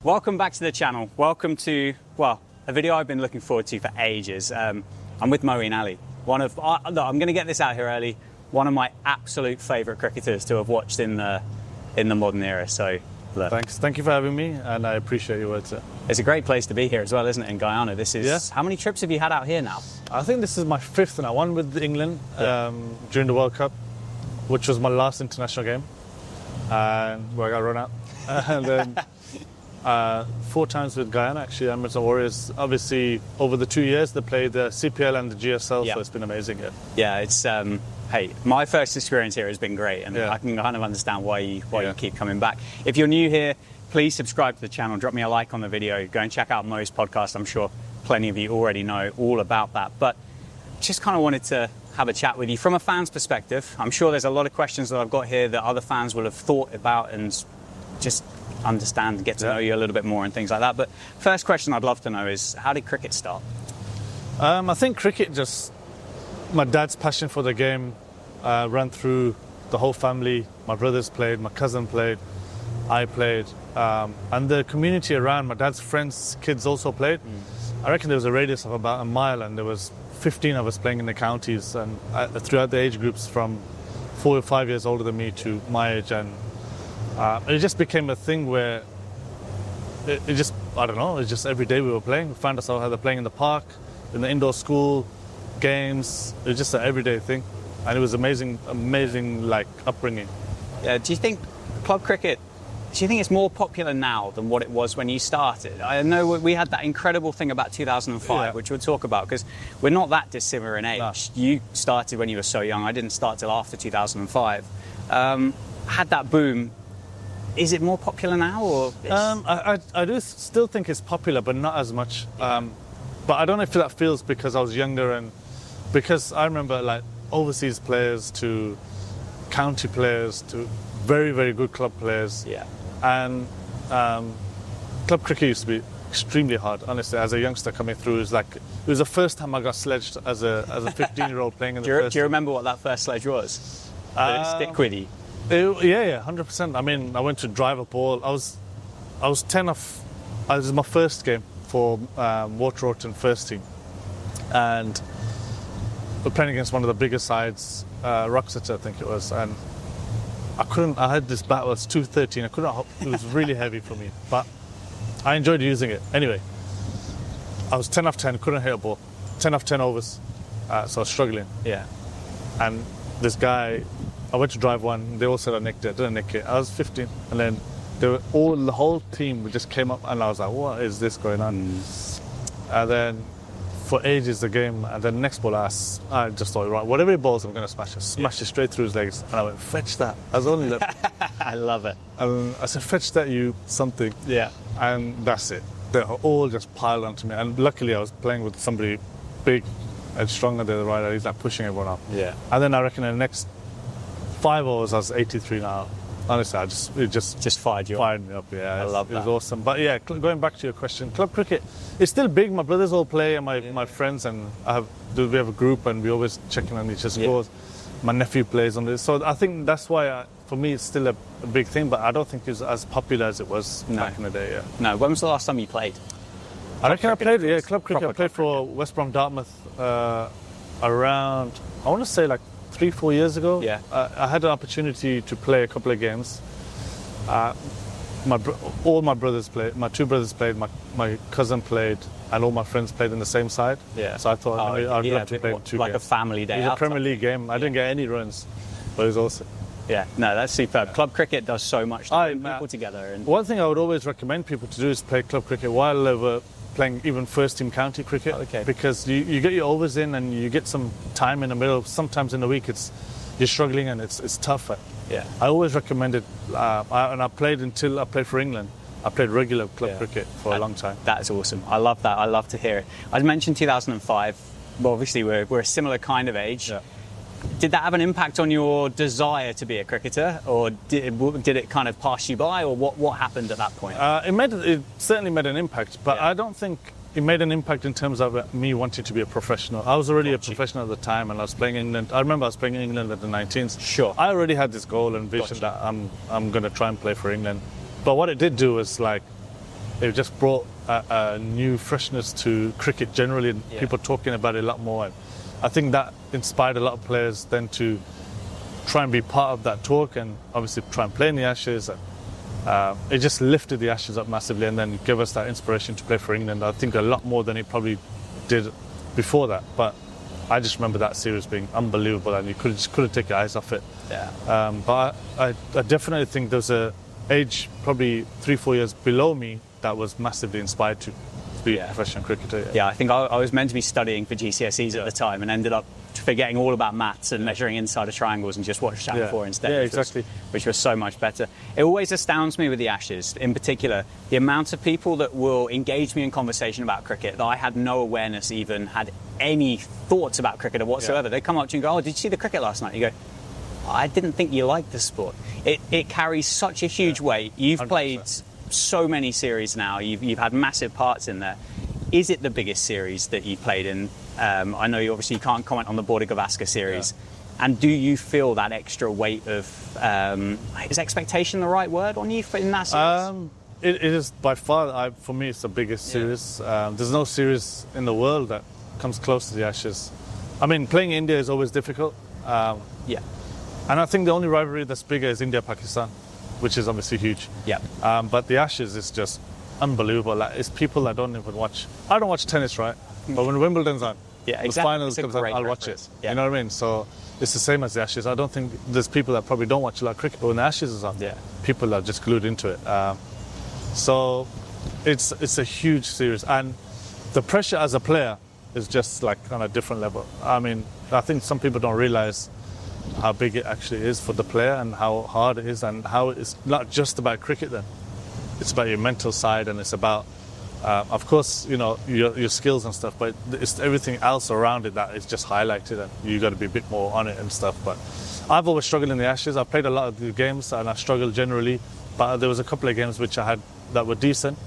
Welcome back to the channel. Welcome to, well, a video I've been looking forward to for ages. I'm with Moeen Ali, look, I'm going to get this out here early, one of my absolute favourite cricketers to have watched in the modern era. So, look. Thanks. Thank you for having me, and I appreciate your words. It's a great place to be here as well, isn't it, in Guyana? This is, How many trips have you had out here now? I think this is my fifth now. One with England during the World Cup, which was my last international game, and where I got run out. And then 4 times with Guyana, actually. Emirates Warriors, obviously, over the 2 years, they played the CPL and the GSL, so it's been amazing here. Yeah, it's, hey, my first experience here has been great, and I can kind of understand why you keep coming back. If you're new here, please subscribe to the channel, drop me a like on the video, go and check out Mo's podcast. I'm sure plenty of you already know all about that. But just kind of wanted to have a chat with you from a fan's perspective. I'm sure there's a lot of questions that I've got here that other fans will have thought about and just understand, get to know you a little bit more and things like that. But first question I'd love to know is, how did cricket start? I think cricket just, my dad's passion for the game ran through the whole family. My brothers played, my cousin played, I played, and the community around, my dad's friends' kids also played. I reckon there was a radius of about a mile, and there was 15 of us playing in the counties, and throughout the age groups from 4 or 5 years older than me to my age, and it just became a thing where it just, I don't know, it's just every day we were playing. We found ourselves either playing in the park, in the indoor school, games. It was just an everyday thing, and it was amazing like upbringing. Do you think club cricket, do you think it's more popular now than what it was when you started? I know we had that incredible thing about 2005, which we'll talk about, because we're not that dissimilar in age. No. You started when you were so young. I didn't start till after 2005. Had that boom. Is it more popular now, or? I do still think it's popular, but not as much. But I don't know if that feels because I was younger, and because I remember like overseas players to county players to very, very good club players. Yeah. And club cricket used to be extremely hard, honestly. As a youngster coming through, it was the first time I got sledged as a 15-year-old playing in the first. Do you remember what that first sledge was? Stick with you. Yeah, 100%. I mean, I went to drive a ball. I was 10 off. It was my first game for Waterorton first team, and we're playing against one of the bigger sides, Roxeter, I think it was, and I had this bat, it was 213. It was really heavy for me, but I enjoyed using it. Anyway, I was 10 off 10, couldn't hit a ball. 10 off 10 overs, so I was struggling. Yeah. And this guy, I went to drive one, they all said I nicked it, I didn't nick it. I was 15, and then the whole team just came up, and I was like, what is this going on? And then for ages the game, and then next ball I just thought, right, whatever it balls, I'm going to smash it. Smashed it straight through his legs, and I went, fetch that. I was only like, I love it. And I said, fetch that, you something. Yeah. And that's it. They all just piled onto me, and luckily I was playing with somebody big and stronger than the right. He's like pushing everyone up. Yeah. And then I reckon in the next 5 overs I was 83 now. Honestly, it just fired me up. Yeah, I love that. It was awesome. But yeah, going back to your question, club cricket, it's still big. My brothers all play, and my friends, and we have a group, and we always check in on each other's scores. My nephew plays on this, so I think that's why for me it's still a big thing. But I don't think it's as popular as it was back in the day. Yeah. No. When was the last time you played? I reckon I played club cricket. I played for West Brom Dartmouth around, I want to say like 3-4 years ago. Yeah. I had an opportunity to play a couple of games. All my brothers played, my 2 brothers played, my cousin played, and all my friends played in the same side. Yeah. So I thought I'd love to play 2 like games. A family day. It was a Premier League game. I didn't get any runs, but it was awesome. Yeah, no, that's superb. Club cricket does so much to bring people together. And one thing I would always recommend people to do is play club cricket while they were playing even first team county cricket, because you get your overs in and you get some time in the middle. Sometimes in the week you're struggling and it's tough. Yeah. I always recommend it, and I played until I played for England. I played regular club cricket for a long time. That's awesome. I love that. I love to hear it. I mentioned 2005. Well, obviously we're a similar kind of age. Yeah. Did that have an impact on your desire to be a cricketer, or did it kind of pass you by, or what happened at that point? It certainly made an impact, but I don't think it made an impact in terms of me wanting to be a professional. I was already a professional at the time, and I was playing England. I remember I was playing in England at the 19s. Sure. I already had this goal and vision that I'm going to try and play for England. But what it did do was, like, it just brought a new freshness to cricket generally, and people talking about it a lot more. And I think that inspired a lot of players then to try and be part of that talk, and obviously try and play in the Ashes. And it just lifted the Ashes up massively, and then gave us that inspiration to play for England. I think a lot more than it probably did before that. But I just remember that series being unbelievable, and you couldn't take your eyes off it. Yeah. But I definitely think there's a age probably 3-4 years below me that was massively inspired to be a professional cricketer. Yeah, I think I was meant to be studying for GCSEs at the time, and ended up forgetting all about maths and measuring inside of triangles, and just watched Channel 4 instead. Yeah, exactly. Which was so much better. It always astounds me with the Ashes, in particular, the amount of people that will engage me in conversation about cricket that I had no awareness even had any thoughts about cricket or whatsoever. They come up to you and go, "Oh, did you see the cricket last night?" You go, "I didn't think you liked the sport." It carries such a huge weight. You've 100%. played so many series now. You've had massive parts in there. Is it the biggest series that you've played in? I know you obviously can't comment on the Border Gavaskar series. Yeah. And do you feel that extra weight of, is expectation the right word on you in that series? It is by far, for me, it's the biggest series. There's no series in the world that comes close to the Ashes. I mean, playing India is always difficult. And I think the only rivalry that's bigger is India-Pakistan, which is obviously huge. Yeah. But the Ashes is just unbelievable. Like, it's people that don't even watch. I don't watch tennis, right? But when Wimbledon's on, exactly. the finals comes on, I'll watch it. Yeah. You know what I mean? So it's the same as the Ashes. I don't think there's people that probably don't watch a lot of cricket, but when the Ashes is on, people are just glued into it. So it's a huge series, and the pressure as a player is just like on a different level. I mean, I think some people don't realize how big it actually is for the player, and how hard it is, and how it's not just about cricket then. It's about your mental side, and it's about, of course, you know, your skills and stuff, but it's everything else around it that is just highlighted, and you got to be a bit more on it and stuff. But I've always struggled in the Ashes. I played a lot of the games, and I struggled generally, but there was a couple of games which I had that were decent.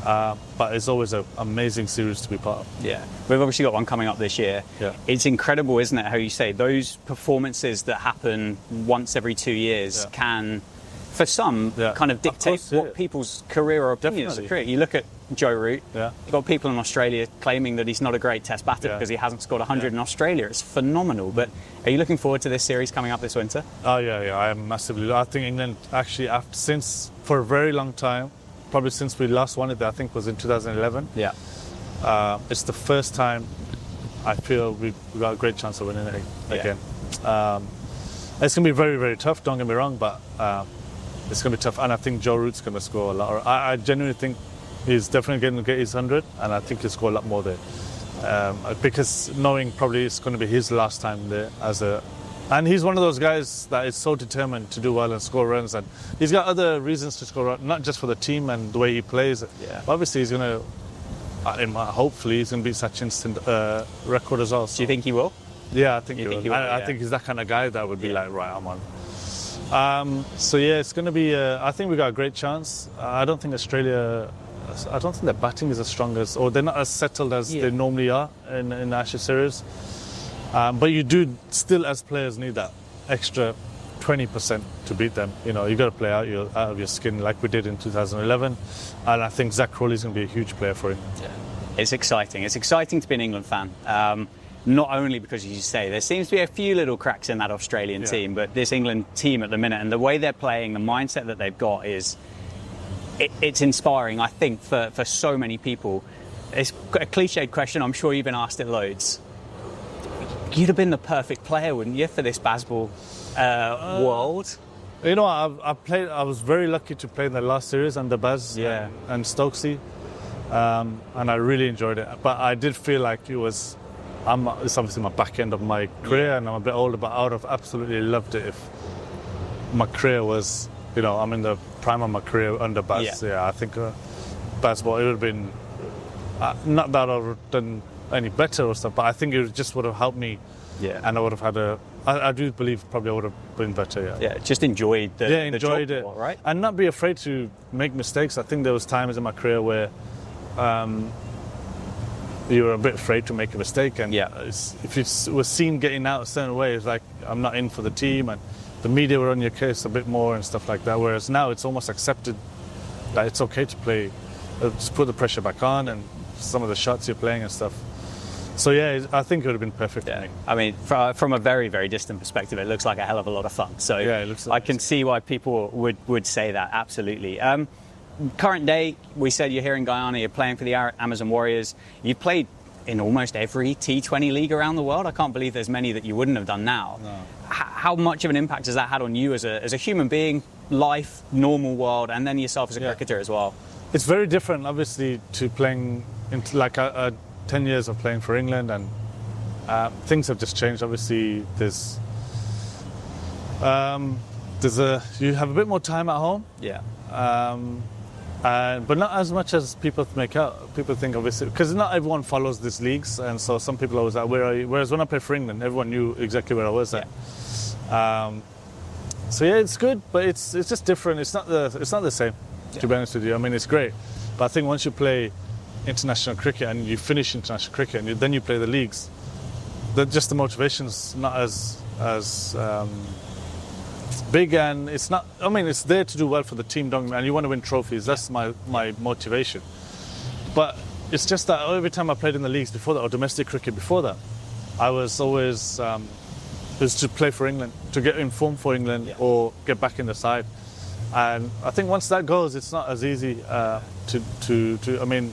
But it's always an amazing series to be part of. Yeah, we've obviously got one coming up this year. Yeah. It's incredible, isn't it, how you say those performances that happen once every 2 years can, for some, kind of dictate what people's career or opinions of cricket. You look at Joe Root, you've got people in Australia claiming that he's not a great test batter because he hasn't scored 100 in Australia. It's phenomenal. But are you looking forward to this series coming up this winter? Oh, yeah, I am massively. I think England actually, for a very long time, probably since we last won it, I think was in 2011. Yeah. It's the first time I feel we've got a great chance of winning it again. It's going to be very, very tough, don't get me wrong, but it's going to be tough. And I think Joe Root's going to score a lot. I genuinely think he's definitely going to get his 100, and I think he'll score a lot more there. Because knowing probably it's going to be his last time there and he's one of those guys that is so determined to do well and score runs, and he's got other reasons to score runs, not just for the team and the way he plays. But obviously he's going to, hopefully he's going to beat Sachin's record as well. So. Do you think he will? Yeah, I think he will. I think he's that kind of guy that would be like, right, I'm on. So yeah, it's going to be, I think we got a great chance. I don't think their batting is as strong as, or they're not as settled as they normally are in the Ashes series. But you do still, as players, need that extra 20% to beat them. You know, you got to play out of your skin like we did in 2011. And I think Zach Crawley's going to be a huge player for him. Yeah. It's exciting. It's exciting to be an England fan. Not only because, as you say, there seems to be a few little cracks in that Australian team, but this England team at the minute and the way they're playing, the mindset that they've got it's inspiring, I think, for so many people. It's a cliched question. I'm sure you've been asked it loads. You'd have been the perfect player, wouldn't you, for this baseball world? You know, I was very lucky to play in the last series under Baz and Stokesy, and I really enjoyed it. But I did feel like it's obviously my back end of my career, and I'm a bit older, but I would have absolutely loved it if my career was, you know, I'm in the prime of my career under Baz. I think baseball, it would have been, not that I would have done any better or stuff, but I think it just would have helped me, and I would have had I do believe probably I would have been better. Just enjoyed the job, it, right? And not be afraid to make mistakes. I think there was times in my career where you were a bit afraid to make a mistake, and if you were seen getting out a certain way, it's like, I'm not in for the team, and the media were on your case a bit more and stuff like that, whereas now it's almost accepted that it's okay to play just put the pressure back on and some of the shots you're playing and stuff. So yeah, I think it would have been perfect for me. I mean, from a very, very distant perspective, it looks like a hell of a lot of fun. So yeah, it looks I can see why people would say that, absolutely. Current day, we said you're here in Guyana, you're playing for the Amazon Warriors. You've played in almost every T20 league around the world. I can't believe there's many that you wouldn't have done now. No. How much of an impact has that had on you as a human being, life, normal world, and then yourself as a cricketer as well? It's very different, obviously, to playing into like 10 years of playing for England, and things have just changed. Obviously, you have a bit more time at home. Yeah. But not as much as people make out. People think, obviously, because not everyone follows these leagues, and so some people are always like, "Where are you?" Whereas when I played for England, everyone knew exactly where I was at. So yeah, it's good, but it's just different. It's not the same, to be honest with you. I mean, it's great, but I think once you play international cricket and you finish international cricket and then you play the leagues, just the motivation's not as big, and it's not. I mean, it's there to do well for the team, and you want to win trophies. That's my motivation. But it's just that every time I played in the leagues before that, or domestic cricket before that, I was always was to play for England, to get in form for England, or get back in the side. And I think once that goes, it's not as easy to. I mean,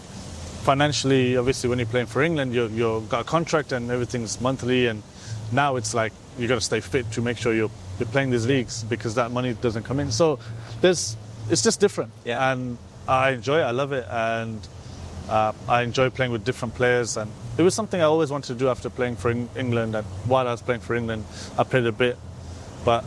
financially, obviously, when you're playing for England, you've got a contract and everything's monthly, and now it's like you got to stay fit to make sure you're playing these leagues because that money doesn't come in. So it's just different, and I enjoy it. I love it, and I enjoy playing with different players. And it was something I always wanted to do after playing for England. And while I was playing for England, I played a bit, but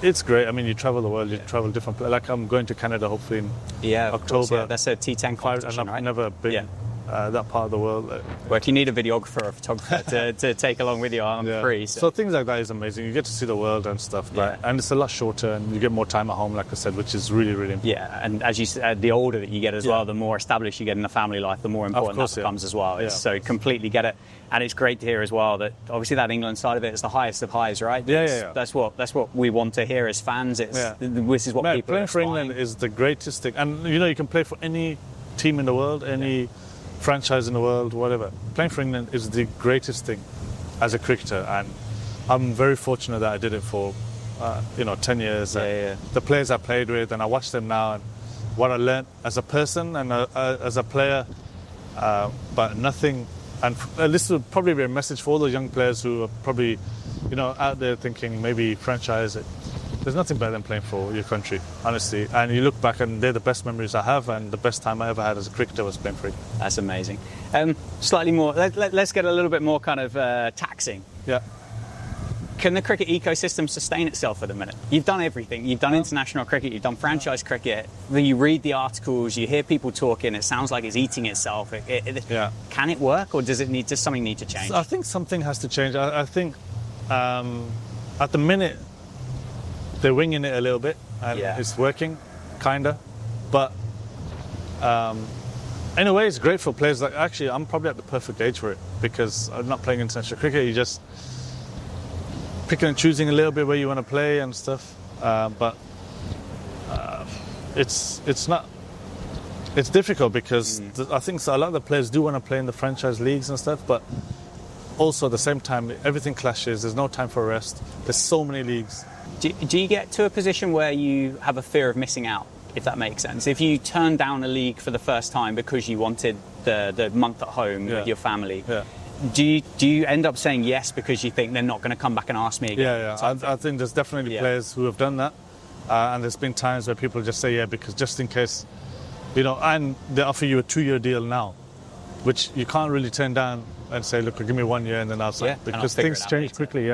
it's great. I mean, you travel the world, you travel different places. Like I'm going to Canada hopefully in October. Course, that's a T10 competition, and I've never been that part of the world. Well, if you need a videographer or a photographer to take along with you, I'm free. So things like that is amazing. You get to see the world and stuff, and it's a lot shorter, and you get more time at home, like I said, which is really, really important. Yeah, and as you said, the older that you get as well, the more established you get in the family life, the more important that becomes as well. So completely get it. And it's great to hear as well that obviously that England side of it is the highest of highs, right? That's what we want to hear as fans. This is what people playing for England is the greatest thing. And you can play for any team in the world, any franchise in the world, whatever. Playing for England is the greatest thing as a cricketer, and I'm very fortunate that I did it for 10 years. The players I played with, and I watch them now, and what I learned as a person and as a player, but nothing. And this would probably be a message for all the young players who are probably, out there thinking maybe franchise. There's nothing better than playing for your country, honestly. And you look back, and they're the best memories I have, and the best time I ever had as a cricketer was playing for England. That's amazing. Slightly more. Let's get a little bit more kind of taxing. Yeah. Can the cricket ecosystem sustain itself at the minute? You've done everything. You've done international cricket. You've done franchise cricket. You read the articles. You hear people talking. It sounds like it's eating itself. Can it work, or does something need to change? I think something has to change. I think at the minute they're winging it a little bit, and it's working, kinda. But in a way, it's great for players. Like actually, I'm probably at the perfect age for it because I'm not playing international cricket. You just picking and choosing a little bit where you want to play and stuff, but it's difficult because I think a lot of the players do want to play in the franchise leagues and stuff, but also at the same time everything clashes. There's no time for rest. There's so many leagues. Do you get to a position where you have a fear of missing out, if that makes sense? If you turn down a league for the first time because you wanted the month at home with your family, do you end up saying yes because you think they're not going to come back and ask me again? I think there's definitely players who have done that, and there's been times where people just say because just in case, and they offer you a 2-year deal now, which you can't really turn down and say, look, give me 1 year and then I'll sign, because things change quickly.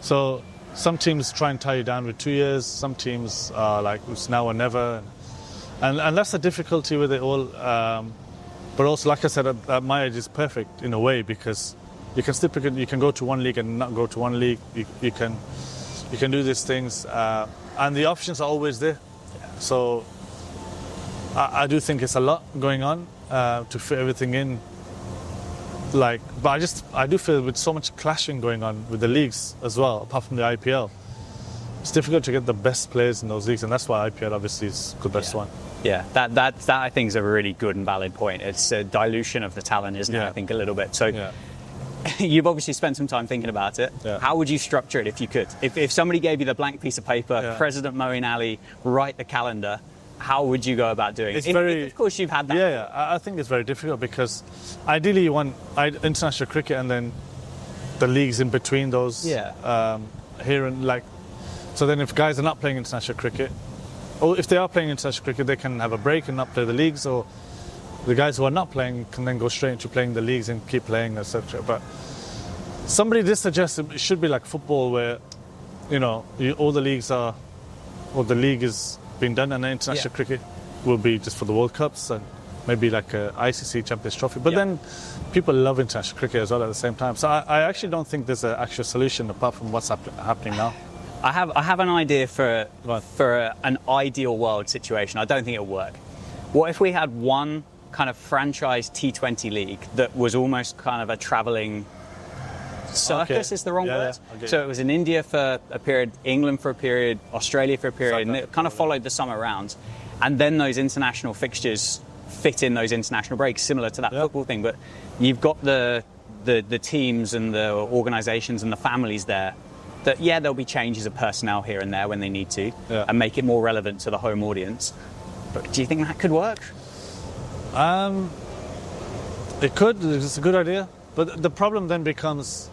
So some teams try and tie you down with 2 years. Some teams are like, it's now or never, and that's the difficulty with it all. But also, like I said, at my age, it's perfect in a way because you can still you can go to one league and not go to one league. You can do these things, and the options are always there. So I do think it's a lot going on to fit everything in. But I do feel with so much clashing going on with the leagues as well, apart from the IPL, it's difficult to get the best players in those leagues, and that's why IPL obviously is the best one. Yeah, that I think is a really good and valid point. It's a dilution of the talent, isn't it? I think a little bit. So you've obviously spent some time thinking about it. Yeah. How would you structure it if you could? If somebody gave you the blank piece of paper, President Moeen Ali, write the calendar, how would you go about doing it? Of course, you've had that. Yeah, I think it's very difficult because ideally you want international cricket and then the leagues in between those. Here and like, so then if guys are not playing international cricket, or if they are playing international cricket, they can have a break and not play the leagues, or the guys who are not playing can then go straight into playing the leagues and keep playing, etc. But somebody did suggest it should be like football, where all the leagues are, or the league is being done, and the international cricket will be just for the World Cups and maybe like a ICC Champions Trophy. But then people love international cricket as well at the same time. So I actually don't think there's an actual solution apart from what's happening now. I have an idea for an ideal world situation. I don't think it'll work. What if we had one kind of franchise T20 league that was almost kind of a travelling circus is the wrong word. Okay. So it was in India for a period, England for a period, Australia for a period, and it kind of followed the summer rounds. And then those international fixtures fit in those international breaks, similar to that football thing. But you've got the teams and the organisations and the families there that, there'll be changes of personnel here and there when they need to and make it more relevant to the home audience. But do you think that could work? It could. It's a good idea. But the problem then becomes,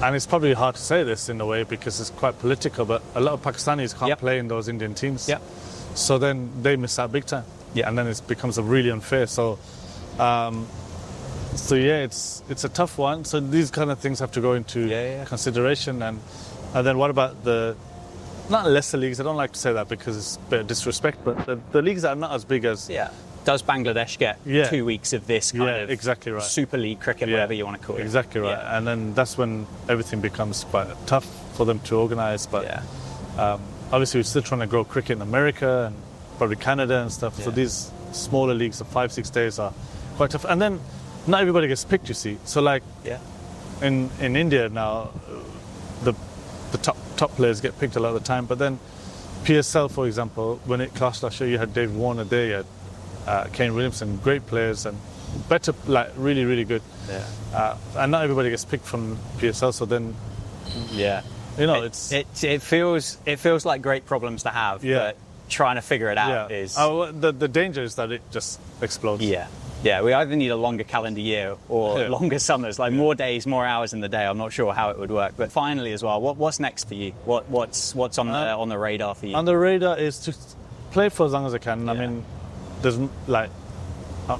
and it's probably hard to say this in a way because it's quite political, but a lot of Pakistanis can't play in those Indian teams. So then they miss out big time. And then it becomes really unfair. So, it's a tough one. So these kind of things have to go into consideration. And then what about not lesser leagues? I don't like to say that because it's a bit of disrespect, but the leagues that are not as big as... Does Bangladesh get 2 weeks of this kind of exactly right. Super League cricket, whatever you want to call it? Exactly right. And then that's when everything becomes quite tough for them to organise. But obviously we're still trying to grow cricket in America and probably Canada and stuff. So these smaller leagues of 5-6 days are quite tough. And then not everybody gets picked, you see. So like in India now, the top players get picked a lot of the time. But then PSL, for example, when it clashed last year, you had Dave Warner there, you had Kane Williamson, great players and better, like really, really good. And not everybody gets picked from PSL, so then it feels like great problems to have, but trying to figure it out is the danger is that it just explodes. We either need a longer calendar year or longer summers, like more days, more hours in the day. I'm not sure how it would work. But finally, as well, what's next for you? What's on the radar for you? On the radar is to play for as long as I can. I mean,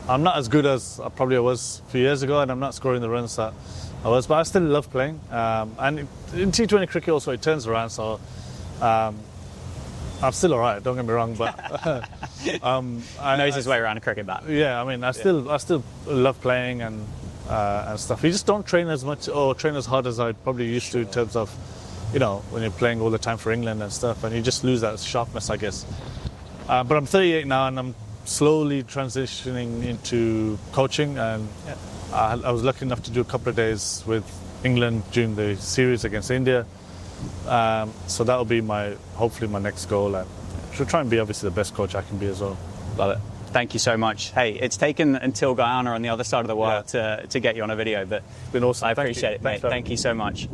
I'm not as good as I probably was a few years ago, and I'm not scoring the runs that I was, but I still love playing. And in T20 cricket also it turns around, so I'm still all right, don't get me wrong, but knows his way around a cricket bat. I mean, I still love playing and stuff. You just don't train as much or train as hard as I probably used to in terms of, when you're playing all the time for England and stuff, and you just lose that sharpness, I guess. But I'm 38 now, and I'm slowly transitioning into coaching, and I was lucky enough to do a couple of days with England during the series against India. So that'll be hopefully my next goal, and should try and be obviously the best coach I can be as well. Love it. Thank you so much. Hey, it's taken until Guyana on the other side of the world to get you on a video, but it's been awesome. I appreciate it, mate. Thank you so much.